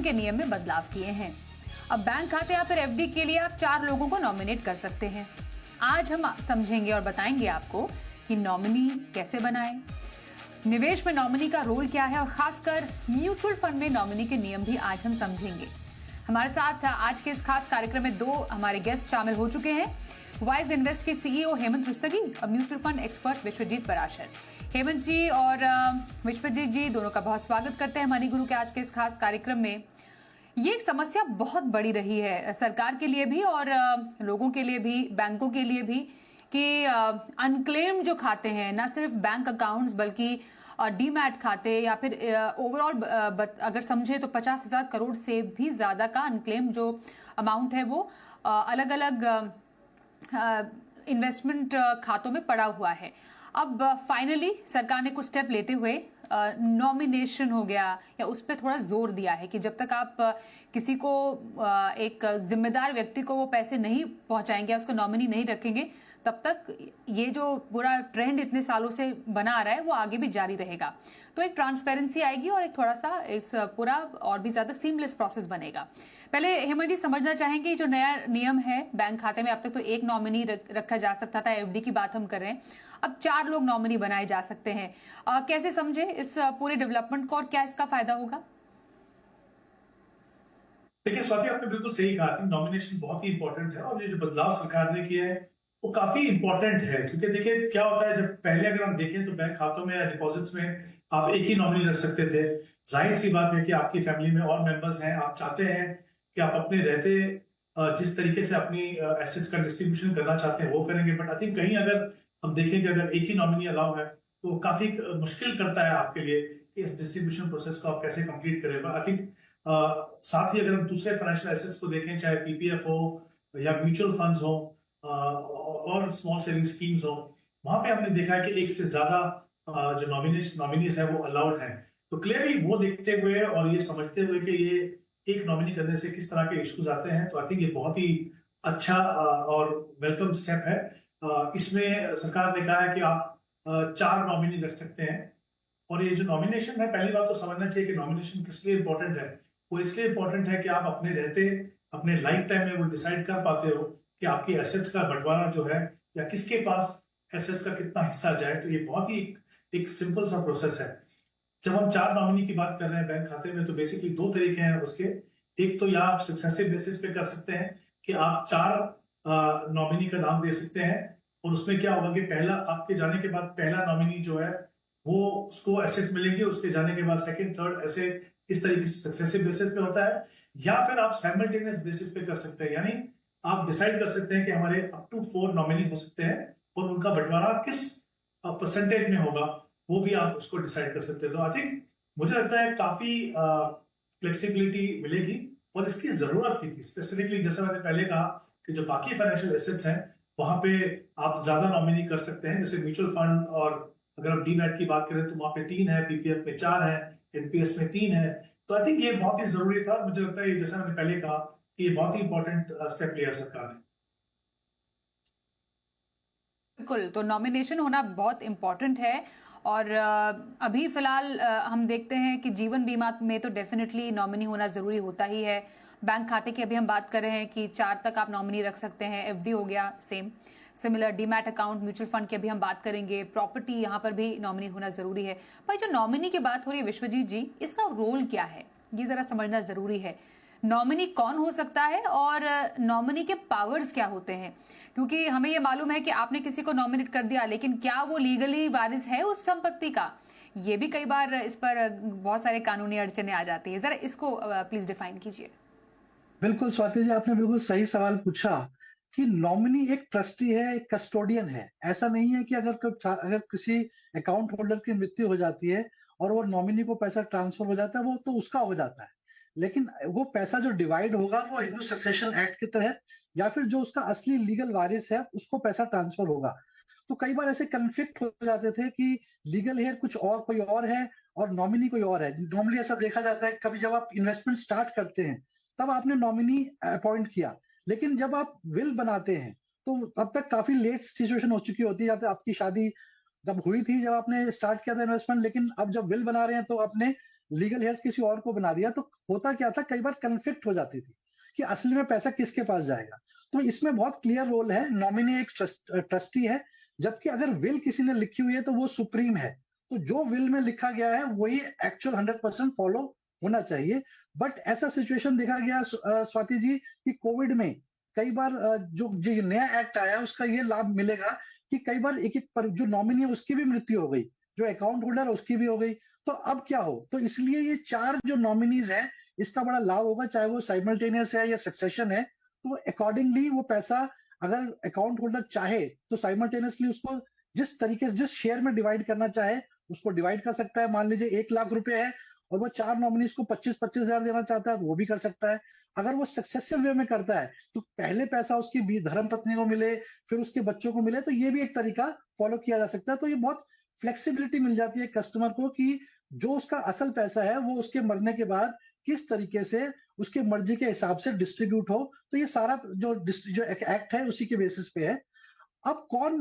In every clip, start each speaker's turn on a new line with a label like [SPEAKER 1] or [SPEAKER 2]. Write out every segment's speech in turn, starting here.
[SPEAKER 1] के नियम में बदलाव किए हैं। अब बैंक खाते या फिर एफडी के लिए आप 4 लोगों को नॉमिनेट कर सकते हैं। आज हम समझेंगे और बताएंगे आपको कि नॉमिनी कैसे बनाएं, निवेश में नॉमिनी का रोल क्या है और खासकर म्यूचुअल फंड में नॉमिनी के नियम भी आज हम समझेंगे। हमारे साथ आज के इस खास कार्यक्रम में 2 हमारे गेस्ट शामिल हो चुके हैं। वाइज इन्वेस्ट के सीईओ हेमंत रुस्तगी और mutual fund expert Vishwajeet Parashar. Hemant ji और विश्वजीत जी दोनों का बहुत स्वागत करते हैं मनी गुरु के आज के इस खास कार्यक्रम में। ये एक समस्या बहुत बड़ी रही है सरकार के लिए भी और लोगों के लिए भी, बैंकों के लिए भी, कि अनक्लेम जो खाते हैं, ना सिर्फ बैंक अकाउंट्स बल्कि डीमैट खाते या फिर ओवरऑल अगर समझे तो 50,000 करोड़ से भी ज्यादा का अनक्लेम जो अमाउंट है वो अलग अलग इन्वेस्टमेंट खातों में पड़ा हुआ है। अब फाइनली सरकार ने कुछ स्टेप लेते हुए नॉमिनेशन हो गया या उस पर थोड़ा जोर दिया है कि जब तक आप किसी को एक जिम्मेदार व्यक्ति को वो पैसे नहीं पहुंचाएंगे, उसको नॉमिनी नहीं रखेंगे, तब तक ये जो पूरा ट्रेंड इतने सालों से बना आ रहा है वो आगे भी जारी रहेगा। तो एक ट्रांसपेरेंसी आएगी और एक थोड़ा सा इस पूरा और भी ज्यादा सीमलेस प्रोसेस बनेगा। पहले हेमंत जी समझना चाहेंगे जो नया नियम है बैंक खाते में, अब तक तो 1 नॉमिनी रखा जा सकता था, एफडी की बात हम कर रहे हैं, अब 4 लोग नॉमिनी बनाए जा सकते हैं। कैसे समझे इस पूरे डेवलपमेंट को और क्या इसका फायदा होगा?
[SPEAKER 2] देखिए स्वाति, आपने बिल्कुल सही कहा थी, नॉमिनेशन बहुत ही इंपॉर्टेंट है और ये जो बदलाव सरकार ने किया है वो काफी इंपॉर्टेंट है। क्योंकि देखिए क्या होता है, जब पहले अगर हम देखें तो बैंक खातों में या डिपॉजिट्स में आप एक ही नॉमिनी रख सकते थे। जाहिर सी बात है कि आपकी फैमिली में और मेंबर्स हैं, आप चाहते हैं कि आप अपने रहते जिस तरीके से अपनी एसेट्स का डिस्ट्रीब्यूशन करना चाहते हैं वो करेंगे। बट आई थिंक कहीं अगर हम देखें कि अगर एक ही नॉमिनी अलाउ है तो काफी मुश्किल करता है आपके लिए कि इस डिस्ट्रीब्यूशन प्रोसेस को आप कैसे कंप्लीट करें। आई थिंक साथ ही अगर हम दूसरे फाइनेंशियल एसेट्स को देखें, चाहे पीपीएफ हो या म्यूचुअल फंड्स हो और स्मॉल सेविंग स्कीम्स हो, वहां पे हमने देखा है कि एक से ज्यादा जो नॉमिनीज है वो अलाउड है। तो क्लियरली वो देखते हुए और ये समझते हुए कि ये एक नॉमिनी करने से किस तरह के इश्यूज आते हैं, तो आई थिंक ये बहुत ही अच्छा और वेलकम स्टेप है। इसमें सरकार ने कहा है कि आप 4 नॉमिनी रख सकते हैं। और ये जो नॉमिनेशन है, पहली बात तो समझना चाहिए कि नॉमिनेशन किस लिए इंपॉर्टेंट है। वो इसलिए इंपॉर्टेंट है कि आप अपने रहते अपने लाइफ टाइम में वो डिसाइड कर पाते हो कि आपकी एसेट्स का बंटवारा जो है या किसके पास एसेट्स का कितना हिस्सा जाए। तो ये बहुत ही एक सिंपल सा प्रोसेस है। जब हम 4 नॉमिनी की बात कर रहे हैं बैंक खाते में, तो बेसिकली 2 तरीके हैं उसके। एक तो या आप सक्सेसिव बेसिस पे कर सकते हैं कि आप 4 नॉमिनी का नाम दे सकते हैं और उसमें क्या होगा कि पहला आपके जाने के बाद पहला नॉमिनी जो है वो उसको एसेट्स मिलेंगे, उसके जाने के बाद सेकंड, थर्ड, ऐसे इस तरीके से सक्सेसिव बेसिस पे होता है। या फिर आप साइमल्टेनियस बेसिस पे कर सकते हैं, यानी आप डिसाइड कर सकते हैं कि हमारे अप टू 4 नॉमिनी हो सकते हैं और उनका बंटवारा किस परसेंटेज में होगा वो भी आप उसको डिसाइड कर सकते हैं। तो आई थिंक मुझे लगता है काफी फ्लेक्सिबिलिटी मिलेगी और इसकी जरूरत भी थी। स्पेसिफिकली जैसा मैंने पहले कहा कि जो बाकी फाइनेंशियल एसेट्स हैं वहां पे आप ज्यादा नॉमिनी कर सकते हैं, जैसे म्यूचुअल फंड, और अगर हम डीमैट की बात करें तो वहां पे 3 है, पीपीएफ में 4 है, एनपीएस में 3 है। तो आई थिंक ये बहुत ही जरूरी था। मुझे लगता है जैसा मैंने पहले कहा कि ये बहुत ही इंपॉर्टेंट स्टेप लिया सरकार ने।
[SPEAKER 1] बिल्कुल, तो नॉमिनेशन होना बहुत इंपॉर्टेंट है और अभी फिलहाल हम देखते हैं कि जीवन बीमा में तो डेफिनेटली नॉमिनी होना जरूरी होता ही है। बैंक खाते की अभी हम बात कर रहे हैं कि 4 तक आप नॉमिनी रख सकते हैं, एफडी हो गया same, similar demat account, mutual fund की अभी हम बात करेंगे, प्रॉपर्टी, यहाँ पर भी नॉमिनी होना जरूरी है। भाई जो नॉमिनी की बात हो रही है विश्वजीत जी, इसका रोल क्या है ये जरा समझना जरूरी है। नॉमिनी कौन हो सकता है और नॉमिनी के पावर्स क्या होते हैं? क्योंकि हमें ये मालूम है कि आपने किसी को नॉमिनेट कर दिया, लेकिन क्या वो लीगली वारिस है उस संपत्ति का? ये भी कई बार इस पर बहुत सारे कानूनी अड़चने आ जाती है। जरा इसको प्लीज डिफाइन कीजिए।
[SPEAKER 3] बिल्कुल स्वाति जी, आपने बिल्कुल सही सवाल पूछा कि नॉमिनी एक ट्रस्टी है, एक कस्टोडियन है। ऐसा नहीं है कि अगर किसी अकाउंट होल्डर की मृत्यु हो जाती है और वो नॉमिनी को पैसा ट्रांसफर हो जाता है, वो तो उसका हो जाता है, लेकिन वो पैसा जो डिवाइड होगा वो हिंदू सक्सेशन एक्ट के तहत या फिर जो उसका असली लीगल वारिस है उसको पैसा ट्रांसफर होगा। तो कई बार ऐसे कन्फ्लिक्ट हो जाते थे कि लीगल हेयर कुछ और कोई और है और नॉमिनी कोई और है। नॉर्मली ऐसा देखा जाता है, कभी जब आप इन्वेस्टमेंट स्टार्ट करते हैं तब आपने नॉमिनी अपॉइंट किया, लेकिन जब आप विल बनाते हैं तो तब तक काफी लेट सिचुएशन हो चुकी होती है। आपकी शादी जब हुई थी, जब आपने स्टार्ट किया था इन्वेस्टमेंट, लेकिन अब जब विल बना रहे हैं तो आपने लीगल हेयर्स किसी और को बना दिया, तो होता क्या था, कई बार कन्फ्लिक्ट हो जाती थी कि असली में पैसा किसके पास जाएगा। तो इसमें बहुत क्लियर रोल है, नॉमिनी एक ट्रस्टी है, जबकि अगर विल किसी ने लिखी हुई है तो वो सुप्रीम है। तो जो विल में लिखा गया है वही एक्चुअल 100% फॉलो होना चाहिए। बट ऐसा सिचुएशन देखा गया स्वाति जी कि कोविड में कई बार जो नया एक्ट आया उसका ये लाभ मिलेगा कि कई बार एक एक पर जो नॉमिनी है उसकी भी मृत्यु हो गई, जो अकाउंट होल्डर है उसकी भी हो गई। तो अब क्या हो, तो इसलिए ये 4 जो नॉमिनीज है इसका बड़ा लाभ होगा, चाहे वो साइमल्टेनियस है या सक्सेशन है। तो अकॉर्डिंगली वो पैसा अगर अकाउंट होल्डर चाहे तो साइमल्टेनियसली उसको जिस तरीके से जिस शेयर में डिवाइड करना चाहे उसको डिवाइड कर सकता है। मान लीजिए 1 लाख रुपए है और वो 4 नॉमिनीज को 25-25 हजार देना चाहता है तो वो भी कर सकता है। अगर वो सक्सेसिव वे में करता है तो पहले पैसा उसकी धर्म पत्नी को मिले, फिर उसके बच्चों को मिले, तो ये भी एक तरीका फॉलो किया जा सकता है। तो ये बहुत फ्लेक्सिबिलिटी मिल जाती है कस्टमर को कि जो उसका असल पैसा है वो उसके मरने के बाद किस तरीके से उसके मर्जी के हिसाब से डिस्ट्रीब्यूट हो। तो ये सारा जो एक्ट है उसी के बेसिस पे है। अब कौन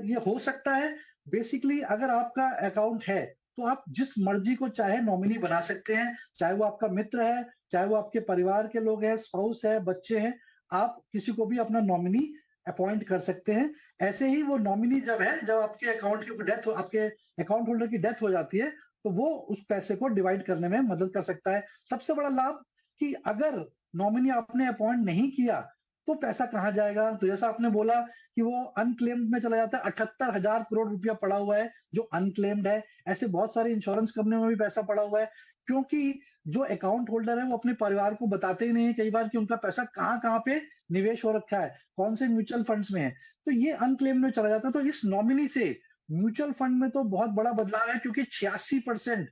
[SPEAKER 3] ये हो सकता है, बेसिकली अगर आपका अकाउंट है तो आप जिस मर्जी को चाहे नॉमिनी बना सकते हैं, चाहे वो आपका मित्र है, चाहे वो आपके परिवार के लोग हैं, स्पाउस है, बच्चे हैं, आप किसी को भी अपना नॉमिनी अपॉइंट कर सकते हैं। ऐसे ही वो नॉमिनी जब आपके अकाउंट की डेथ हो, आपके अकाउंट होल्डर की डेथ हो जाती है तो वो उस पैसे को डिवाइड करने में मदद कर सकता है। सबसे बड़ा लाभ कि अगर नॉमिनी आपने अपॉइंट नहीं किया तो पैसा कहाँ जाएगा, तो जैसा आपने बोला कि वो अनक्लेम्ड में चला जाता है। 78,000 करोड़ रुपया पड़ा हुआ है जो अनक्लेम्ड है। ऐसे बहुत सारी इंश्योरेंस कंपनियों में भी पैसा पड़ा हुआ है, क्योंकि जो अकाउंट होल्डर है वो अपने परिवार को बताते ही नहीं है कई बार कि उनका पैसा कहाँ कहाँ पे निवेश हो रखा है, कौन से म्यूचुअल फंड्स में है। तो ये अनक्लेम्ड में चला जाता है। तो इस नॉमिनी से म्यूचुअल फंड में तो बहुत बड़ा बदलाव है, क्योंकि 86%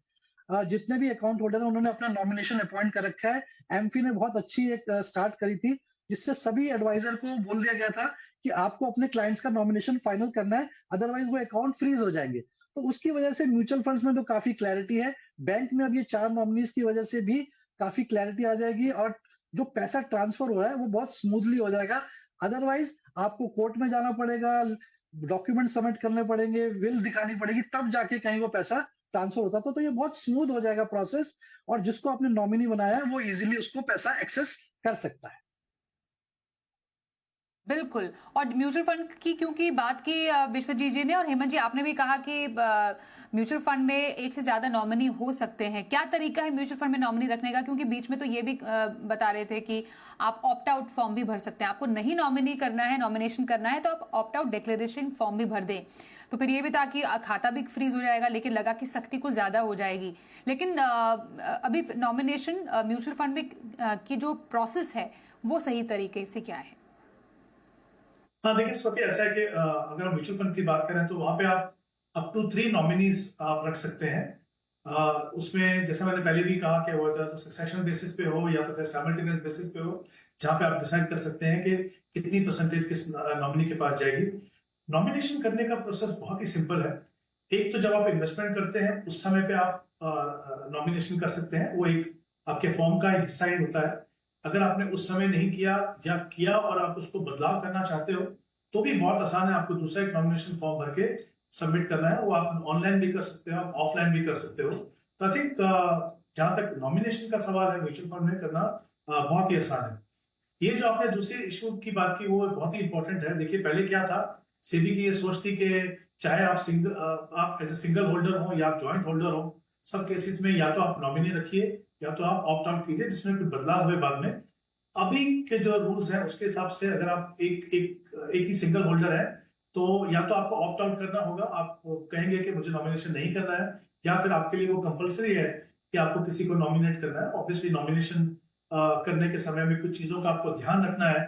[SPEAKER 3] जितने भी अकाउंट होल्डर है उन्होंने अपना नॉमिनेशन अपॉइंट कर रखा है। एमफी ने बहुत अच्छी एक स्टार्ट करी थी जिससे सभी एडवाइजर को बोल दिया गया था कि आपको अपने क्लाइंट्स का नॉमिनेशन फाइनल करना है, अदरवाइज वो अकाउंट फ्रीज हो जाएंगे। तो उसकी वजह से म्यूचुअल फंड्स में तो काफी क्लैरिटी है। बैंक में अब ये 4 नॉमिनीज की वजह से भी काफी क्लैरिटी आ जाएगी और जो पैसा ट्रांसफर हो रहा है वो बहुत स्मूथली हो जाएगा। अदरवाइज आपको कोर्ट में जाना पड़ेगा, डॉक्यूमेंट सबमिट करने पड़ेंगे, विल दिखानी पड़ेगी, तब जाके कहीं वो पैसा ट्रांसफर होता था। तो ये बहुत स्मूथ हो जाएगा प्रोसेस और जिसको आपने नॉमिनी बनाया है वो इजीली उसको पैसा एक्सेस कर सकता है।
[SPEAKER 1] बिल्कुल। और म्यूचुअल फंड की क्योंकि बात की विश्वजीत जी ने और हेमंत जी आपने भी कहा कि म्यूचुअल फंड में एक से ज्यादा नॉमिनी हो सकते हैं, क्या तरीका है म्यूचुअल फंड में नॉमिनी रखने का? क्योंकि बीच में तो ये भी बता रहे थे कि आप ऑप्ट आउट फॉर्म भी भर सकते हैं, आपको नहीं नॉमिनी करना है, नॉमिनेशन करना है तो आप ऑप्ट आउट डिक्लेरेशन फॉर्म भी भर दें। तो फिर ये भी था कि खाता भी फ्रीज हो जाएगा, लेकिन लगा कि सख्ती कुछ ज्यादा हो जाएगी। लेकिन अभी नॉमिनेशन म्यूचुअल फंड में की जो प्रोसेस है वो सही तरीके से क्या है?
[SPEAKER 2] हाँ देखिए स्वाति, ऐसा है कि अगर हम म्यूचुअल फंड की बात करें तो वहां पे आप अप टू 3 नॉमिनीज आप रख सकते हैं। उसमें जैसा मैंने पहले भी कहा कि वो या तो सक्सेशन बेसिस पे हो या तो फिर साइमल्टेनियस बेसिस पे हो, जहां पे आप डिसाइड कर सकते हैं कि कितनी परसेंटेज किस नॉमिनी के पास जाएगी। नॉमिनेशन करने का प्रोसेस बहुत ही सिंपल है। एक तो जब आप इन्वेस्टमेंट करते हैं उस समय पे आप नॉमिनेशन कर सकते हैं, वो एक आपके फॉर्म का हिस्सा ही होता है। अगर आपने उस समय नहीं किया या किया और आप उसको बदलाव करना चाहते हो तो भी बहुत आसान है, आपको दूसरा एक नॉमिनेशन फॉर्म भर के सबमिट करना है। वो आप ऑनलाइन भी कर सकते हो, आप ऑफलाइन भी कर सकते हो। तो आई थिंक जहां तक नॉमिनेशन का सवाल है म्यूचुअल फंड में करना बहुत ही आसान है। ये जो आपने दूसरे इशू की बात की वो बहुत ही इंपॉर्टेंट है। देखिए पहले क्या था, सेबी की ये सोच थी कि चाहे आप एज ए सिंगल होल्डर हो या आप ज्वाइंट होल्डर हो, सब केसेस में या तो आप नॉमिनी रखिए या तो आप ऑप्ट आउट कीजिए, जिसमें कोई बदलाव हुए बाद में। अभी के जो रूल्स हैं उसके हिसाब से अगर आप एक ही सिंगल होल्डर है तो या तो आपको ऑप्ट आउट करना होगा, आप कहेंगे कि मुझे नॉमिनेशन नहीं करना है, या फिर आपके लिए वो कंपलसरी है कि आपको किसी को नॉमिनेट करना है। ऑब्वियसली नॉमिनेशन करने के समय में कुछ चीजों का आपको ध्यान रखना है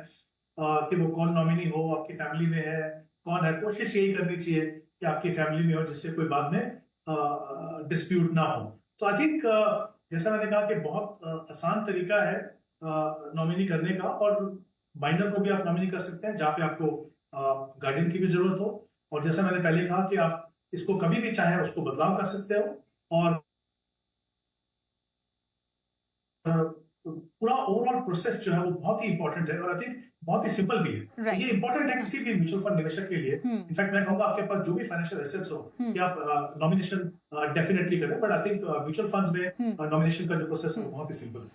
[SPEAKER 2] कि वो कौन नॉमिनी हो, आपकी फैमिली में है कौन है। कोशिश यही करनी चाहिए कि आपकी फैमिली में हो जिससे कोई बाद में डिस्प्यूट ना हो। तो आई थिंक जैसा मैंने कहा कि बहुत आसान तरीका है नॉमिनी करने का, और माइनर को भी आप नॉमिनी कर सकते हैं जहां पे आपको गार्डियन की भी जरूरत हो। और जैसा मैंने पहले कहा कि आप इसको कभी भी चाहें उसको बदलाव कर सकते हो और पूरा पूरा ओवरऑल प्रोसेस जो है वो बहुत ही इंपॉर्टेंट है और आई थिंक बहुत ही सिंपल भी है।
[SPEAKER 1] Right.
[SPEAKER 2] ये इंपॉर्टेंट है किसी भी म्यूचुअल फंड निवेशक के लिए। इनफैक्ट मैं कहूंगा आपके पास जो भी फाइनेंशियल एसेट्स हो कि आप नॉमिनेशन डेफिनेटली करें, but I think mutual funds में नॉमिनेशन का जो प्रोसेस है वो बहुत ही सिंपल है।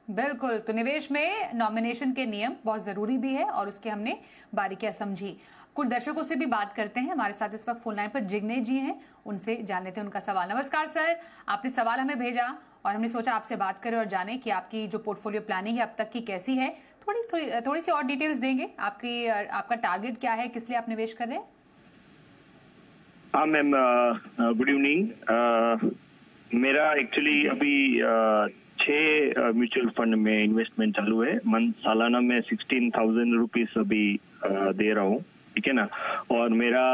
[SPEAKER 1] बिल्कुल, तो निवेश में नॉमिनेशन के नियम बहुत जरूरी भी है और उसके हमने बारीकियां समझी। कुछ दर्शकों से भी बात करते हैं। हमारे साथ इस वक्त फोन लाइन पर जिग्नेश जी हैं, उनसे जान लेते हैं उनका सवाल। नमस्कार सर, आपने सवाल हमें भेजा और हमने सोचा आपसे बात करें और जाने कि आपकी जो पोर्टफोलियो प्लानिंग है अब तक की कैसी है। थोड़ी सी और डिटेल्स देंगे, आपका टारगेट क्या है, किस लिए आप निवेश कर रहे हैं?
[SPEAKER 4] हाँ मैम, गुड इवनिंग। मेरा एक्चुअली अभी 6 म्यूचुअल फंड में इन्वेस्टमेंट चालू है। सालाना में 16,000 रुपीज अभी दे रहा हूँ, ठीक है ना। और मेरा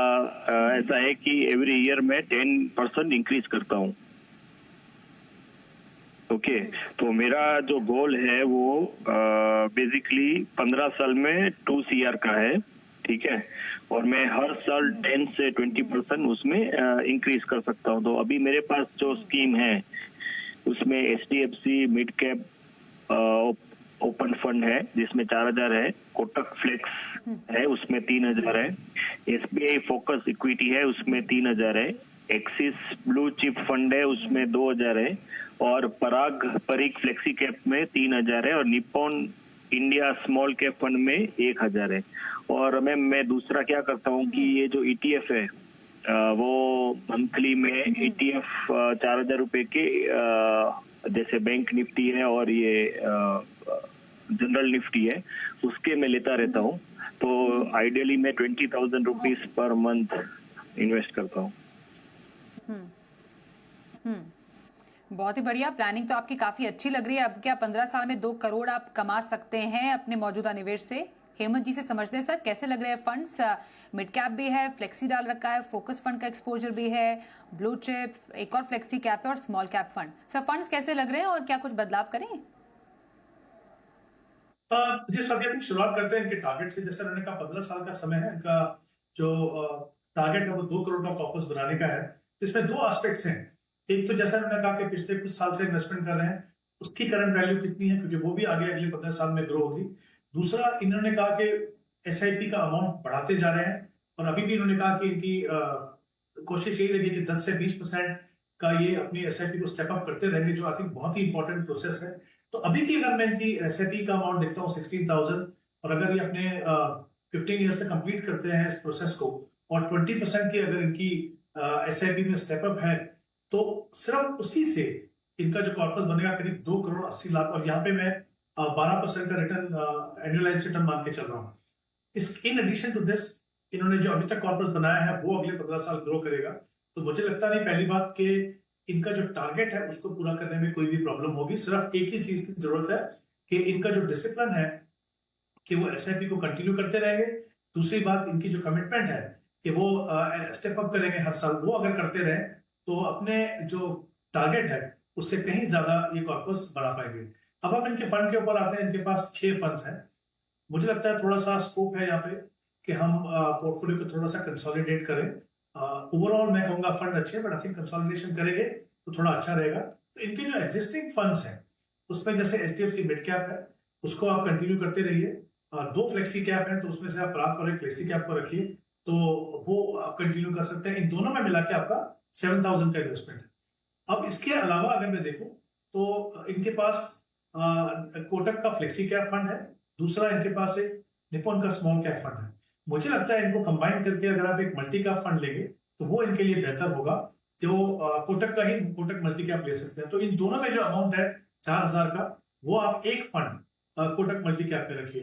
[SPEAKER 4] ऐसा है कि एवरी ईयर में 10% इंक्रीज करता हूँ। ओके, तो मेरा जो गोल है वो बेसिकली 15 साल में 2 CR का है, ठीक है। और मैं हर साल 10 से 20% उसमें इंक्रीज कर सकता हूँ। तो अभी मेरे पास जो स्कीम है उसमें HDFC mid cap open fund है जिसमें 4,000 है, कोटक फ्लेक्स है उसमें 3,000 है, SBI फोकस इक्विटी है उसमें 3,000 है, एक्सिस ब्लू चिप फंड है उसमें 2,000 है, और परीग फ्लेक्सी कैप में 3,000 है, और Nippon India small cap fund में 1,000 है। और मैं दूसरा क्या करता हूँ कि ये जो ETF है वो मंथली में ETF 4,000 रुपए के जैसे बैंक निफ्टी है और ये जनरल निफ्टी है उसके मैं लेता रहता हूँ। तो आइडियली मैं 20,000 रुपीज पर मंथ इन्वेस्ट करता हूँ।
[SPEAKER 1] बहुत ही बढ़िया, प्लानिंग तो आपकी काफी अच्छी लग रही है। अब क्या 15 साल में 2 करोड़ आप कमा सकते हैं अपने मौजूदा निवेश से? हेमंत जी से समझते हैं सर, कैसे लग रहे हैं फंड्स? मिड कैप भी है, फ्लेक्सी डाल रखा है, फोकस फंड का एक्सपोजर भी है, ब्लू चिप, एक और फ्लेक्सी कैप है और small cap fund. Sir funds कैसे लग रहे हैं और क्या कुछ बदलाव करें?
[SPEAKER 2] जी सर, शुरुआत करते हैं इनके टारगेट से। जैसे उन्होंने कहा 15 साल का समय है, इनका जो टारगेट है वो 2 करोड़ का कॉर्पस बनाने का है। इसमें 2 एस्पेक्ट्स हैं। एक तो जैसा उन्होंने कहा कि पिछले कुछ साल से इन्वेस्टमेंट कर रहे हैं, उसकी करंट वैल्यू कितनी है, क्योंकि वो भी आगे अगले 15 साल में ग्रो होगी। दूसरा, इन्होंने कहा कि SIP का अमाउंट बढ़ाते जा रहे हैं, और अभी भी इन्होंने कहा कि इनकी कोशिश यही रहेगी कि 10 से 20% का ये अपनी SIP को स्टेप अप करते रहेंगे, जो आई थिंक बहुत ही इंपॉर्टेंट प्रोसेस है। तो अभी की अगर मैं इनकी SIP का अमाउंट देखता हूँ 16,000, और अगर ये अपने 15 ईयर्स तक कंप्लीट करते हैं इस प्रोसेस को, और 20% की अगर इनकी SIP में स्टेप अप है, तो सिर्फ उसी से इनका जो कॉर्पस बनेगा करीब 2 करोड़ 80 लाख। और यहाँ पे मैं 12% का रिटर्न, एनुअलाइज्ड रिटर्न मान के चल रहा हूँ। इन एडिशन टू दिस, इन्होंने जो अभी तक कॉर्पस बनाया है वो अगले 15 साल ग्रो करेगा। तो मुझे लगता नहीं पहली बात कि इनका जो टारगेट है उसको पूरा करने में कोई भी प्रॉब्लम होगी। सिर्फ एक ही चीज की जरूरत है कि इनका जो डिसिप्लिन है कि वो SIP को कंटिन्यू करते रहेंगे। दूसरी बात, इनकी जो कमिटमेंट है कि वो स्टेप अप करेंगे हर साल, वो अगर करते रहे तो अपने जो टारगेट है उससे कहीं ज्यादा ये कॉर्पस बना पाएंगे। अब हम इनके फंड के ऊपर आते हैं। इनके पास 6 फंड्स हैं। मुझे लगता है थोड़ा सा स्कोप है यहाँ पे कि हम पोर्टफोलियो को थोड़ा सा कंसोलिडेट करें। ओवरऑल मैं कहूंगा फंड अच्छे, बट आई थिंक कंसोलिडेशन करेंगे तो थोड़ा अच्छा रहेगा। तो इनके जो एग्जिस्टिंग फंड्स हैं उसमें जैसे HDFC मिड कैप है, उसको आप कंटिन्यू करते रहिए। 2 फ्लेक्सी कैप है, तो उसमें से आप प्राप्त और एक फ्लेक्सी कैप को रखिए, तो वो आप कंटिन्यू कर सकते हैं। इन दोनों में मिला के आपका 7,000 का इन्वेस्टमेंट है। अब इसके अलावा अगर मैं देखूं तो इनके पास कोटक का फ्लेक्सी कैप फंड है, दूसरा इनके पास एक निप्पॉन का स्मॉल कैप फंड है। मुझे लगता है इनको कंबाइन करके अगर आप एक मल्टी कैप फंड लेंगे तो वो इनके लिए बेहतर होगा। जो कोटक का ही कोटक मल्टी कैप ले सकते हैं। तो इन दोनों में जो अमाउंट है 4,000 का, वो आप एक फंड कोटक मल्टी कैप में रखिए।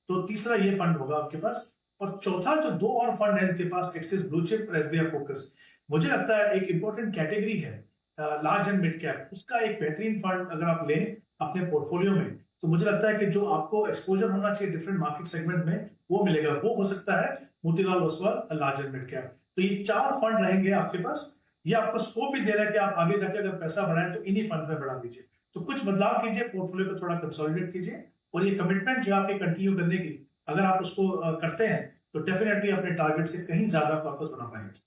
[SPEAKER 2] तो तीसरा ये फंड होगा आपके पास। और चौथा जो 2 और फंड है इनके पास, एक्सिस ब्लू चिप और SBI फोकस, मुझे लगता है एक इंपॉर्टेंट कैटेगरी है लार्ज एंड मिड कैप, उसका एक बेहतरीन फंड अगर आप लें अपने पोर्टफोलियो में, तो मुझे लगता है कि जो आपको एक्सपोजर होना चाहिए डिफरेंट मार्केट सेगमेंट में वो मिलेगा। वो हो सकता है Motilal Oswal large and mid cap. तो ये 4 फंड रहेंगे आपके पास। ये आपको स्कोप भी दे रहा है कि आप आगे जाके अगर पैसा बढ़ाएं तो इन्हीं फंड में बढ़ा दीजिए। तो कुछ बदलाव कीजिए, पोर्टफोलियो को थोड़ा कंसोलिडेट कीजिए, और ये कमिटमेंट जो आपके कंटिन्यू करने की, अगर आप उसको करते हैं तो डेफिनेटली अपने टारगेट से कहीं ज्यादा कॉर्पस बना पाएंगे।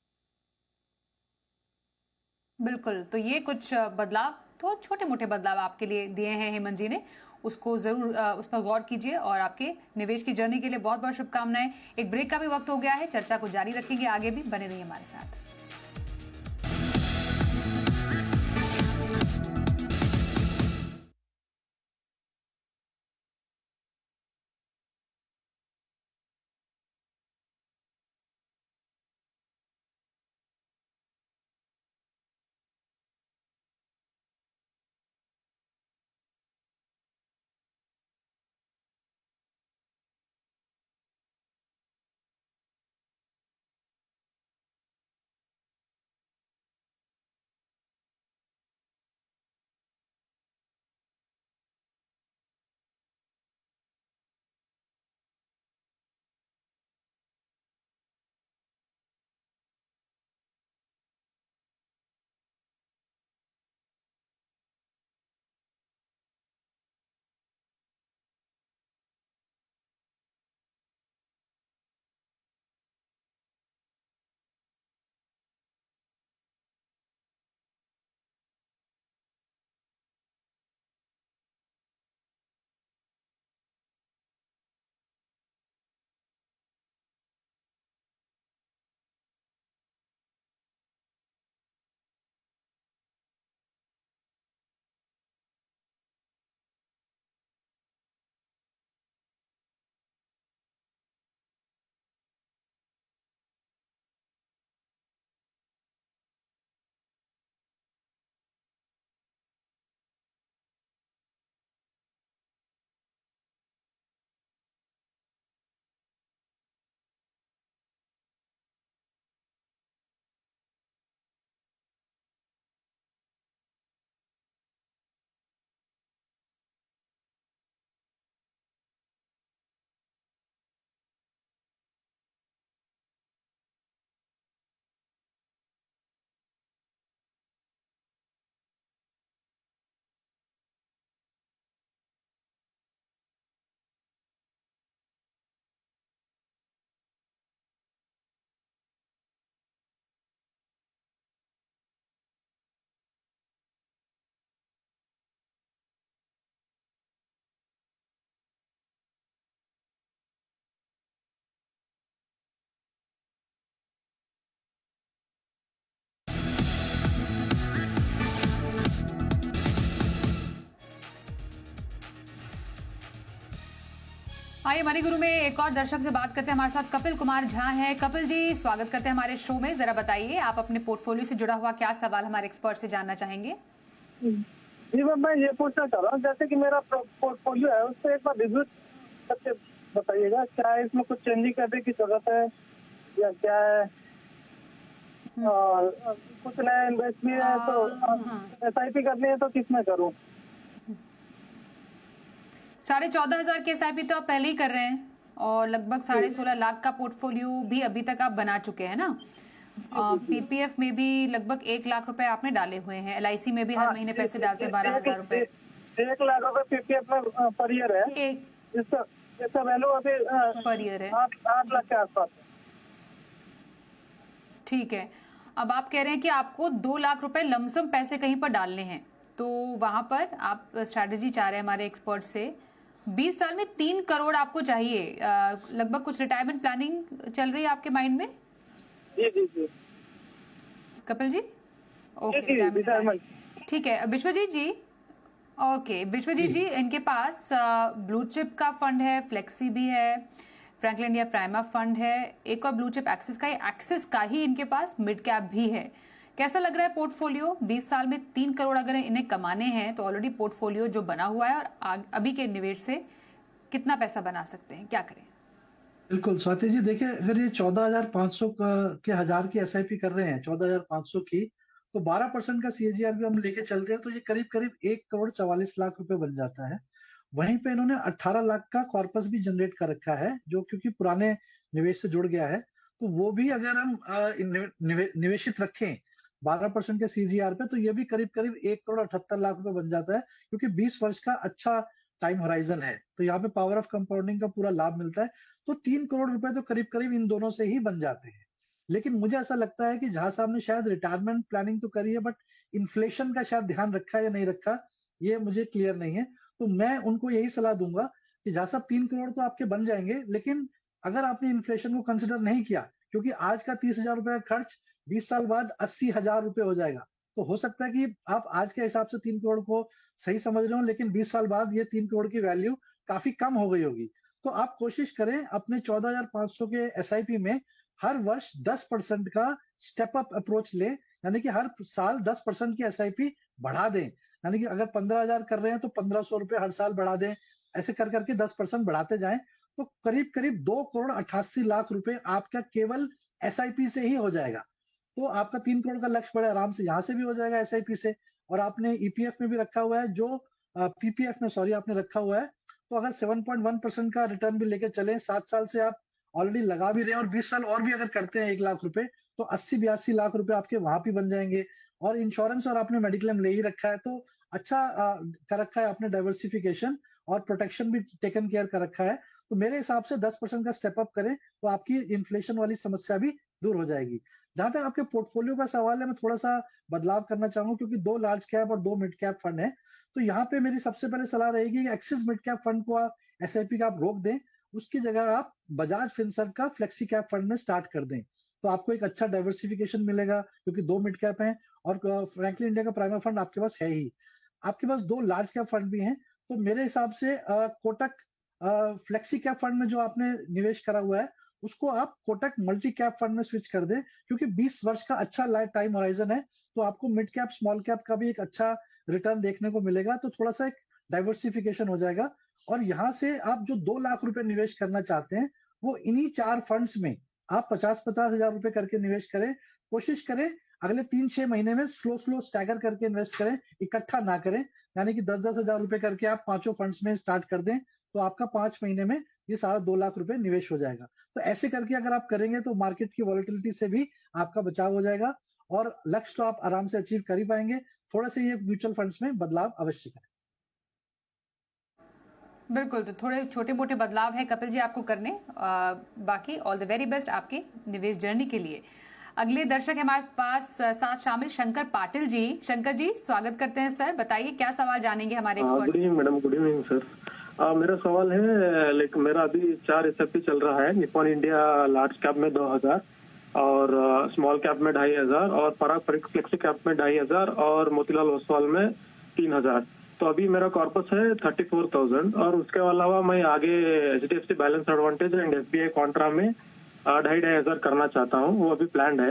[SPEAKER 1] बिल्कुल, तो ये कुछ बदलाव थोड़े छोटे मोटे बदलाव आपके लिए दिए हैं हेमंत जी ने, उसको जरूर उस पर गौर कीजिए। और आपके निवेश की जर्नी के लिए बहुत बहुत शुभकामनाएं। एक ब्रेक का भी वक्त हो गया है, चर्चा को जारी रखेंगे, आगे भी बने रहिए हमारे साथ। आइए मनी गुरु में एक और दर्शक से बात करते हैं। हमारे साथ कपिल कुमार झा हैं। कपिल जी, स्वागत करते हैं हमारे शो में। जरा बताइए, आप अपने पोर्टफोलियो से जुड़ा हुआ क्या सवाल हमारे एक्सपर्ट से जानना चाहेंगे?
[SPEAKER 5] जी मैं ये पूछना चाह रहा हूँ, जैसे कि मेरा पोर्टफोलियो है, उस पर एक बार रिव्यू करके बताइएगा। क्या इसमें कुछ चेंजिंग करने की जरूरत है या क्या है? और कुछ नया इन्वेस्ट भी है तो SIP करनी है तो किसमें करूँ?
[SPEAKER 1] 14,500 के SIP तो आप पहले ही कर रहे हैं और लगभग 16.5 लाख का पोर्टफोलियो भी अभी तक आप बना चुके हैं ना। PPF में भी लगभग 1 लाख रुपए आपने डाले हुए हैं। LIC में भी हर महीने पैसे डालते हैं 12,000 रुपए।
[SPEAKER 5] 1 लाख रुपए PPF में पर ईयर है। इसका वैल्यू अभी
[SPEAKER 1] पर ईयर है
[SPEAKER 5] 8 लाख के आसपास।
[SPEAKER 1] ठीक है। अब आप कह रहे हैं कि आपको 2 लाख रुपए लमसम पैसे कहीं पर डालने हैं, तो वहां पर आप स्ट्रैटेजी चाह रहे हैं हमारे एक्सपर्ट से। 20 साल में 3 करोड़ आपको चाहिए। लगभग कुछ रिटायरमेंट प्लानिंग चल रही है आपके माइंड में?
[SPEAKER 5] जी
[SPEAKER 1] कपिल जी, ओके, ठीक है। विश्वजीत जी, ओके, विश्वजीत जी, इनके पास ब्लू चिप का फंड है, फ्लेक्सी भी है, फ्रैंकलिन इंडिया प्राइमा फंड है, एक और ब्लू चिप एक्सिस का, एक्सिस का ही इनके पास मिड कैप भी है। कैसा लग रहा है पोर्टफोलियो? 20 साल में 3 करोड़ अगर इन्हें कमाने हैं तो ऑलरेडी पोर्टफोलियो जो बना हुआ है और अभी के निवेश से कितना पैसा बना सकते हैं, क्या करें?
[SPEAKER 3] बिल्कुल स्वाति जी, देखिए अगर ये 14,500 के हजार की SIP कर रहे हैं, 14,500 की, तो 12% का CAGR भी हम लेके चलते हैं तो ये करीब करीब 1 करोड़ 44 लाख रुपए बन जाता है। वहीं पे इन्होंने 18 लाख का कॉर्पस भी जनरेट कर रखा है, जो क्योंकि पुराने निवेश से जुड़ गया है, तो वो भी अगर हम निवेशित रखें 12% के CAGR पे, तो ये भी करीब करीब 1 करोड़ 78 लाख रुपए बन जाता है, क्योंकि 20 वर्ष का अच्छा टाइम होराइजन है। तो यहाँ पे पावर ऑफ कंपाउंडिंग का पूरा लाभ मिलता है। तो 3 करोड़ रुपए तो करीब करीब इन दोनों से ही बन जाते हैं। लेकिन मुझे ऐसा लगता है कि झा साहब ने शायद रिटायरमेंट प्लानिंग तो करी है, बट इन्फ्लेशन का शायद ध्यान रखा या नहीं रखा, ये मुझे क्लियर नहीं है। तो मैं उनको यही सलाह दूंगा कि जहां साहब 3 करोड़ तो आपके बन जाएंगे, लेकिन अगर आपने इन्फ्लेशन को कंसिडर नहीं किया, क्योंकि आज का 30,000 रुपए का खर्च 20 साल बाद 80,000 रुपए हो जाएगा। तो हो सकता है कि आप आज के हिसाब से 3 करोड़ को सही समझ रहे हो, लेकिन 20 साल बाद ये 3 करोड़ की वैल्यू काफी कम हो गई होगी। तो आप कोशिश करें अपने 14,500 के एसआईपी में हर वर्ष 10% का स्टेप अप अप्रोच लें, यानी कि हर साल 10% की एसआईपी बढ़ा दें। यानी कि अगर 15,000 कर रहे हैं तो 1,500 रुपए हर साल बढ़ा दें। ऐसे कर करके 10% बढ़ाते जाएं, तो करीब करीब 2,88,00,000 रुपए आपका केवल एसआईपी से ही हो जाएगा। तो आपका 3 करोड़ का लक्ष्य बड़े आराम से यहाँ से भी हो जाएगा एसआईपी से। और आपने ईपीएफ में भी रखा हुआ है, जो पीपीएफ में सॉरी आपने रखा हुआ है, तो अगर 7.1% का रिटर्न भी लेके चले, 7 साल से आप ऑलरेडी लगा भी रहे हैं, और 20 साल और भी अगर करते हैं 1,00,000 रुपए, तो 80-82 लाख रुपए आपके वहां भी बन जाएंगे। और इंश्योरेंस और आपने मेडिक्लेम ले ही रखा है, तो अच्छा कर रखा है आपने डाइवर्सिफिकेशन, और प्रोटेक्शन भी टेकन केयर कर रखा है। तो मेरे हिसाब से 10% का स्टेप अप करें तो आपकी इन्फ्लेशन वाली समस्या भी दूर हो जाएगी। जहां तक आपके पोर्टफोलियो का सवाल है, मैं थोड़ा सा बदलाव करना चाहूंगा, क्योंकि 2 लार्ज कैप और 2 मिड कैप फंड है। तो यहाँ पे मेरी सबसे पहले सलाह रहेगी कि एक्सिस मिड कैप फंड को आप एसआईपी का आप रोक दें, उसकी जगह आप बजाज फिनसर्व का फ्लेक्सी कैप फंड में स्टार्ट कर दें। तो आपको एक अच्छा डाइवर्सिफिकेशन मिलेगा, क्योंकि 2 मिड कैप हैं और फ्रैंकलिन इंडिया का प्राइमरी फंड आपके पास है ही। आपके पास 2 लार्ज कैप फंड भी हैं, तो मेरे हिसाब से कोटक फ्लेक्सी कैप फंड में जो आपने निवेश करा हुआ है, उसको आप कोटक मल्टी कैप फंड में स्विच कर दें, क्योंकि 20 वर्ष का अच्छा लाइफ टाइम होराइजन है। तो आपको मिड कैप स्मॉल कैप का भी एक अच्छा रिटर्न देखने को मिलेगा, तो थोड़ा सा एक डाइवर्सिफिकेशन हो जाएगा। और यहाँ से आप जो 2,00,000 रुपए निवेश करना चाहते हैं, वो इन्हीं 4 फंड्स में आप 50-50 हजार रुपए करके निवेश करें। कोशिश करें अगले 3-6 महीने में स्लो स्लो स्टैगर करके इन्वेस्ट करें, इकट्ठा ना करें। यानी कि 10-10 हजार रुपए करके आप 5 फंड्स में स्टार्ट कर दें, तो आपका 5 महीने में ये सारा 2,00,000 रुपए निवेश हो जाएगा। तो ऐसे करके अगर आप करेंगे तो मार्केट की वॉलेटिलिटी से भी आपका बचाव हो जाएगा, और लक्ष्य तो आप आराम से अचीव कर ही पाएंगे। थोड़ा सा ये म्यूचुअल फंड्स में बदलाव अवश्य करें।
[SPEAKER 1] बिल्कुल, तो थोड़े छोटे मोटे बदलाव है कपिल जी आपको करने। बाकी ऑल द वेरी बेस्ट आपके निवेश जर्नी के लिए। अगले दर्शक हमारे पास साथ शामिल शंकर पाटिल जी। शंकर जी स्वागत करते हैं सर, बताइए क्या सवाल जानेंगे हमारे expert.
[SPEAKER 6] Good evening madam, good evening sir. मेरा सवाल है, लेकिन मेरा अभी 4 एसआईपी चल रहा है। निप्पॉन इंडिया लार्ज कैप में 2,000 और स्मॉल कैप में 2,500 और पराग फ्लेक्सी कैप में 2,500 और मोतीलाल ओसवाल में 3,000। तो अभी मेरा कॉर्पस है 34,000 और उसके अलावा मैं आगे HDFC balance advantage and SBI Contra में 2,500 करना चाहता हूँ, वो अभी प्लान्ड है।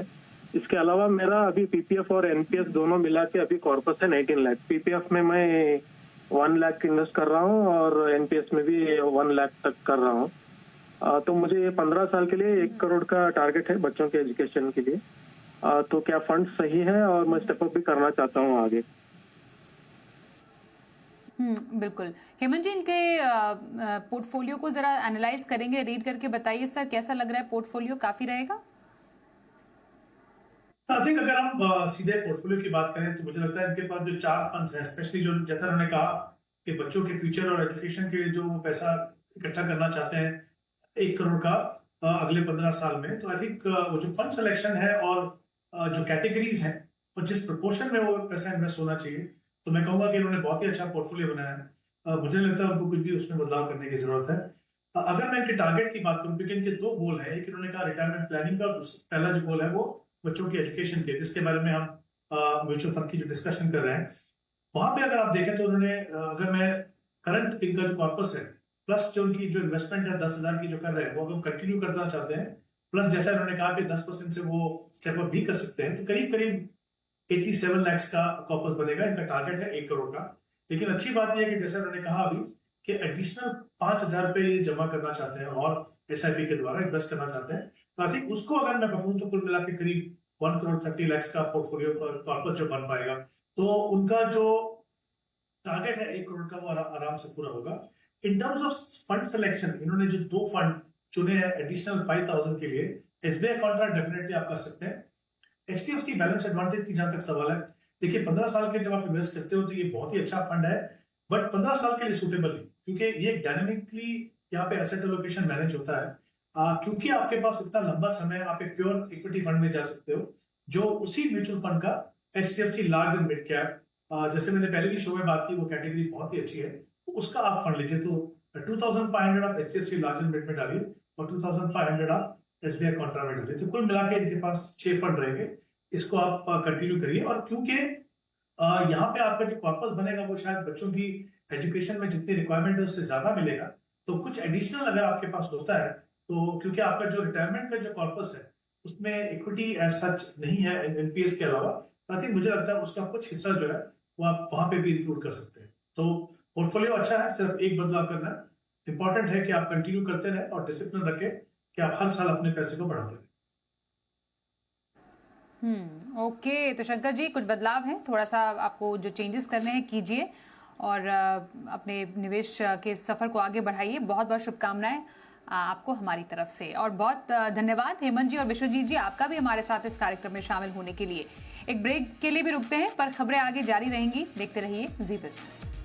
[SPEAKER 6] इसके अलावा मेरा अभी पीपीएफ और एनपीएस दोनों मिला के अभी कॉर्पस है 19 लाख। पीपीएफ में मैं 1 लाख इन्वेस्ट कर रहा हूँ और एनपीएस में भी 1 लाख तक कर रहा हूँ। तो मुझे 15 साल के लिए 1 करोड़ का टारगेट है बच्चों के एजुकेशन के लिए। तो क्या फंड सही है, और मैं स्टेप अप भी करना चाहता हूँ आगे।
[SPEAKER 1] बिल्कुल। हेमंत जी, इनके पोर्टफोलियो को जरा एनालाइज करेंगे, रीड करके बताइए सर कैसा लग रहा है पोर्टफोलियो, काफी रहेगा?
[SPEAKER 2] आई थिंक अगर हम सीधे पोर्टफोलियो की बात करें तो मुझे लगता है इनके पास जो 4 फंड्स हैं, स्पेशली जो जैसा उन्होंने कहा कि बच्चों के फ्यूचर और एजुकेशन के लिए जो पैसा इकट्ठा करना चाहते हैं 1 करोड़ का अगले 15 साल में, तो आई थिंक वो जो फंड सिलेक्शन है और जो कैटेगरीज हैं और जिस प्रोपोर्शन में वो पैसा इन्वेस्ट होना चाहिए, तो मैं कहूंगा कि इन्होंने बहुत ही अच्छा पोर्टफोलियो बनाया है। मुझे लगता है उनको कुछ भी उसमें बदलाव करने की जरूरत है। अगर मैं इनके टारगेट की बात करूं, क्योंकि इनके 2 गोल है, एक इन्होंने कहा रिटायरमेंट प्लानिंग का, पहला जो गोल है वो बच्चों के एजुकेशन के, जिसके बारे में हम म्यूचुअल फंड की जो डिस्कशन कर रहे हैं, वहां पे अगर आप देखें तो उन्होंने अगर मैं करंट इनका जो कॉर्पस है प्लस जो उनकी जो इन्वेस्टमेंट है 10,000 की जो कर रहे हैं, वो अगर कंटिन्यू करना चाहते हैं, प्लस जैसा उन्होंने कहा कि 10% से वो स्टेप अप भी कर सकते हैं, तो करीब करीब 87 लाख का कॉर्पस बनेगा। इनका टारगेट है 1 करोड़ का। लेकिन अच्छी बात यह है कि जैसे उन्होंने कहा अभी कि एडिशनल 5,000 रुपए जमा करना चाहते हैं और एसआईपी के द्वारा इन्वेस्ट करना चाहते हैं, तो आई थिंक उसको अगर मैं पकड़ूं तो कुल मिला के करीब 1 करोड़ 30 लाख का पोर्टफोलियो कॉर्पस जो बन पाएगा, तो उनका जो टारगेट है 1 करोड़ का वो आराम से पूरा होगा। In terms of fund selection, इन्होंने जो 2 फंड चुने हैं एडिशनल 5,000 के लिए, एसबीआई कॉन्ट्रैक्ट डेफिनेटली आप कर सकते हैं। एचडीएफसी बैलेंस एडवांटेज की जहां तक सवाल है, देखिए 15 साल के जब आप इन्वेस्ट करते हो तो ये बहुत ही अच्छा फंड है, बट 15 साल के लिए सूटेबल नहीं, क्योंकि ये डायनेमिकली यहाँ पे एसेट एलोकेशन मैनेज होता है। क्योंकि आपके पास इतना लंबा समय आप एक प्योर इक्विटी फंड में जा सकते हो जो उसी म्यूचुअल फंड का HDFC large and mid cap, जैसे मैंने पहले भी शो में बात की, वो कैटेगरी बहुत ही अच्छी है, तो उसका आप फंड लीजिए। तो 2500 आप HDFC लार्ज एंड मिड में डालिए और 2500 आप SBI कॉन्ट्रा में डालिए। तो कुल मिला के इनके पास 6 फंड रहेंगे। इसको आप कंटिन्यू करिए, और क्योंकि यहाँ पे आपका जो कॉर्पस बनेगा वो शायद बच्चों की एजुकेशन में जितनी रिक्वायरमेंट है उससे ज्यादा मिलेगा, तो कुछ एडिशनल अगर आपके पास होता है तो, क्योंकि आपका जो रिटायरमेंट का जो कॉर्पस है उसमें इक्विटी एज सच नहीं है NPS के अलावा, तो आई थिंक मुझे लगता है उसका कुछ हिस्सा जो है वो आप वहां पे भी इंक्लूड कर सकते हैं। तो पोर्टफोलियो अच्छा है, सिर्फ एक बदलाव करना है। इंपॉर्टेंट है कि आप कंटिन्यू करते रहें और डिसिप्लिन रखें कि आप हर साल अपने पैसे को बढ़ाते रहें।
[SPEAKER 1] ओके, तो शंकर जी कुछ बदलाव है, थोड़ा सा आपको जो चेंजेस करने हैं कीजिए और अपने निवेश के सफर को आगे बढ़ाइए। बहुत बहुत शुभकामनाएं आपको हमारी तरफ से, और बहुत धन्यवाद हेमंत जी और विश्वजीत जी आपका भी हमारे साथ इस कार्यक्रम में शामिल होने के लिए। एक ब्रेक के लिए भी रुकते हैं, पर खबरें आगे जारी रहेंगी, देखते रहिए जी बिजनेस।